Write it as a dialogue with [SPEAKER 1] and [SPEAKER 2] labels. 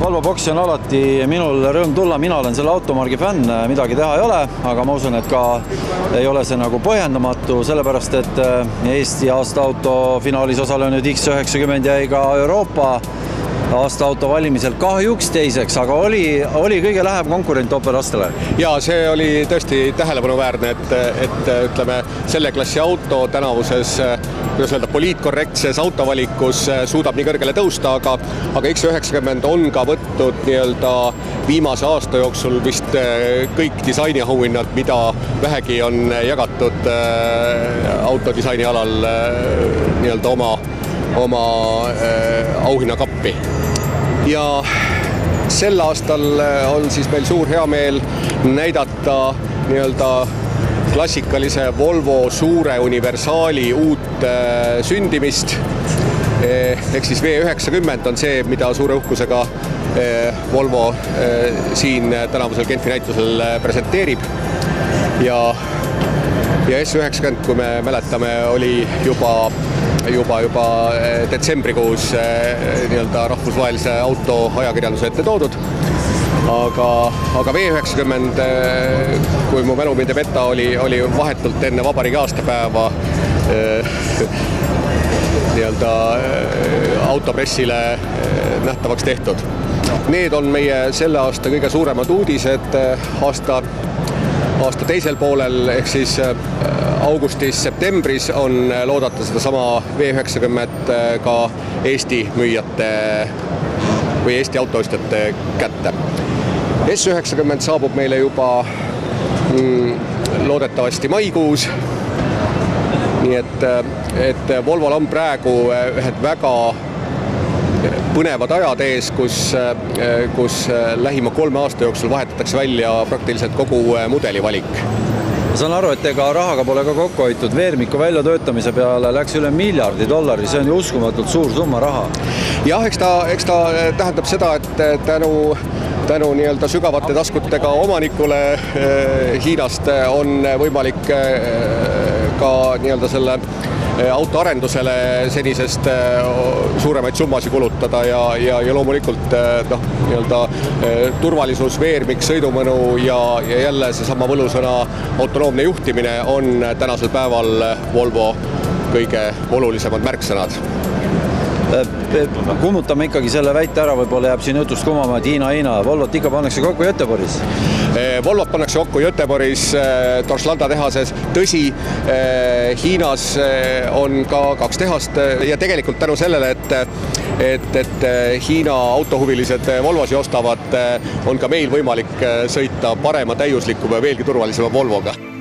[SPEAKER 1] Volvo boksi on alati minul rõõm tulla, mina olen selle automargi fänn, midagi teha ei ole, aga ma usun, et ka ei ole see nagu põhjendamatu, sellepärast et Eesti aasta auto finaalis osalenud X90 jäi ka Euroopa aasta auto valimisel kahjuks teiseks, aga oli kõige läheb konkurent Opel Astrale.
[SPEAKER 2] Ja see oli tõesti tähelepanuväärne, et ütleme, selle klassi auto tänavuses poliitkorrektses autovalikus suudab nii kõrgele tõusta, aga X90 on ka võtnud viimase aasta jooksul vist kõik disainiauhinnad, mida vähegi on jagatud autodisaini alal oma auhinnakappi. Ja sel aastal on siis meil suur heameel näidata klassikalise Volvo suure universaali uut sündimist. Ehk siis V90 on see, mida suure uhkusega Volvo siin tänavusel Genfi näitusel presenteerib. Ja S90, kui me mäletame, oli juba detsembrikuus rahvusvahelise auto ajakirjanduse ette toodud. Aga V90, kui mu mälu mind ei peta, oli vahetult enne vabariigi aastapäeva autopressile nähtavaks tehtud. Need on meie selle aasta kõige suuremad uudised. Aasta teisel poolel, ehk siis augustis-septembris on loodata sedasama V90 ka Eesti müüjate või Eesti autoostjate kätte. S90 saabub meile juba loodetavasti maikuus. Nii et Volvol on praegu ühed väga põnevad ajad ees, kus lähima 3 aasta jooksul vahetatakse välja praktiliselt kogu mudelivalik.
[SPEAKER 1] Ma saan aru, et ega rahaga pole ka kokku hoitud. Veermiku väljatöötamise peale läks üle $1 miljardi, see on ju uskumatult suur summa raha.
[SPEAKER 2] Jah, eks ta tähendab seda, et tänu sügavate taskutega omanikule Hiinast on võimalik ka selle autoarendusele senisest suuremaid summasid kulutada ja loomulikult turvalisus, veermik, sõidumõnu ja jälle seesama võlusõna autonoomne juhtimine on tänasel päeval Volvo kõige olulisemad märksõnad.
[SPEAKER 1] Kummutame ikkagi selle väite ära, võib-olla jääb siin jutust kumama, et Hiina. Volvot ikka pannakse kokku Göteborgis?
[SPEAKER 2] Volvot pannakse kokku Göteborgis Torslanda tehases. Tõsi, Hiinas on ka 2 tehast ja tegelikult tänu sellele, et Hiina autohuvilised Volvosi ostavad, on ka meil võimalik sõita parema, täiuslikuma ja veelgi turvalisema Volvoga.